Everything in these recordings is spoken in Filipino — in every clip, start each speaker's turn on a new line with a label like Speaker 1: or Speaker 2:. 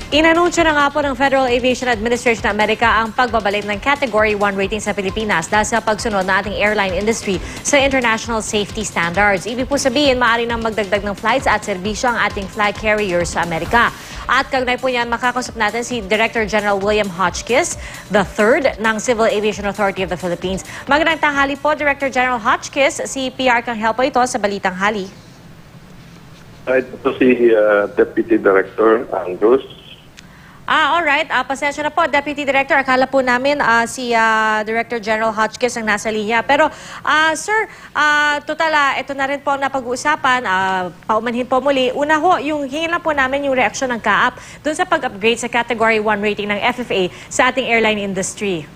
Speaker 1: Inanunsyo na nga po ng Federal Aviation Administration ng Amerika ang pagbabalik ng Category 1 rating sa Pilipinas dahil sa pagsunod ng ating airline industry sa international safety standards. Ibig po sabihin, maaari nang magdagdag ng flights at serbisyo ang ating flag carriers sa Amerika. At kaugnay po niyan, makakausap natin si Director General William Hotchkiss, the third ng Civil Aviation Authority of the Philippines. Magandang tanghali po, Director General Hotchkiss. Si PR Kanghel po ito sa Balitang Hali.
Speaker 2: Ito si Deputy Director Andrews.
Speaker 1: Alright. Pasensya na po, Deputy Director. Akala po namin si Director General Hotchkiss ang nasa linya. Pero, sir, total, ito na rin po ang napag-uusapan. Paumanhin po muli. Una ho, yung hingin lang po namin yung reaksyon ng CAAP dun sa pag-upgrade sa Category 1 rating ng FFA sa ating airline industry.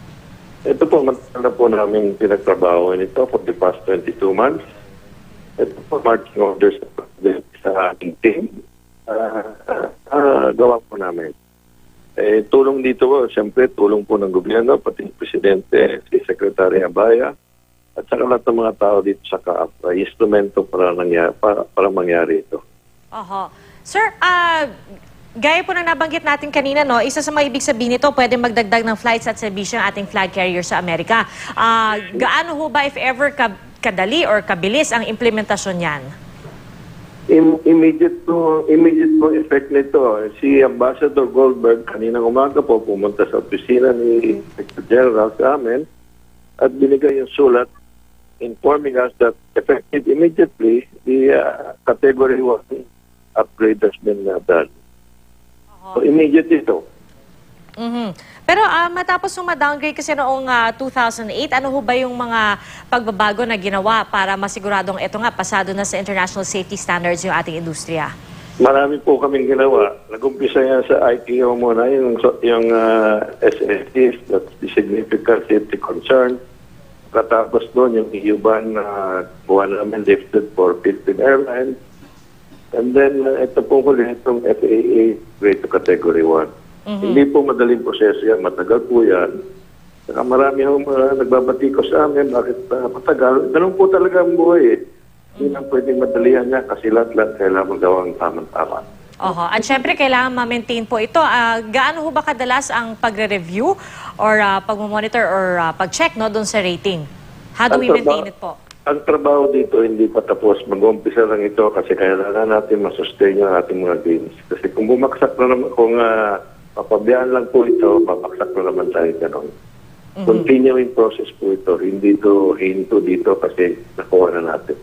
Speaker 2: Ito po, matagal na po namin pinagtrabaho ito for the past 22 months. Ito po, marching orders sa ating team. Gawa po namin. Tulong dito po, siyempre tulong po ng gobyerno, pati ng Presidente, si Secretary Abaya, at saka lahat ng mga tao dito sa CAAP, instrumento para mangyari ito.
Speaker 1: Oho. Sir, gaya po ng nabanggit natin kanina, no, isa sa mga ibig sabihin nito, pwede magdagdag ng flights at serbisyo ng ating flag carrier sa Amerika. Gaano ho ba, if ever, kadali or kabilis ang implementasyon yan?
Speaker 2: Immediate po effect nito. Si Ambassador Goldberg kaninang umaga po pumunta sa opisina ni Secretary General sa amin at binigay yung sulat informing us that effective immediately the Category 1 upgrade has been done. So immediate ito.
Speaker 1: Pero matapos yung ma-downgrade kasi noong 2008, ano ho ba yung mga pagbabago na ginawa para masiguradong ito nga, pasado na sa international safety standards yung ating industriya?
Speaker 2: Marami po kaming ginawa. Nag-umpisa yan sa ICAO muna, yung SSTs, that's the significant safety concern. Katapos doon yung EU ban na buwan namin lifted for 15 airlines. And then ito po ulit itong FAA grade to Category 1. Hindi po madaling proseso yan, matagal po yan. Saka marami akong nagbabati ko sa amin, bakit matagal. Ganun po talaga ang buhay eh. Hindi na pwedeng madalihan niya kasi lahat-lahat kailangan magawa ang tamang-tama.
Speaker 1: Oho. At syempre, kailangan ma-maintain po ito. Gaano ho ba kadalas ang pagre-review or pag-monitor or pag-check no, doon sa rating? How do we maintain it po?
Speaker 2: Ang trabaho dito hindi pa tapos. Mag-umpisa lang ito kasi kailangan natin masustain yung ating mga gains. Kasi kung bumaksak na naman, kung papabayaan lang po ito, papaksak na naman tayo gano'n. Continuing process po ito, hindi ito hinto dito kasi nakuha na natin.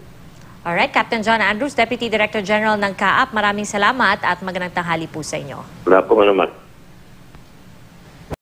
Speaker 1: Alright, Captain John Andrews, Deputy Director General ng CAAP, maraming salamat at magandang tanghali po sa inyo.
Speaker 2: Wala po naman.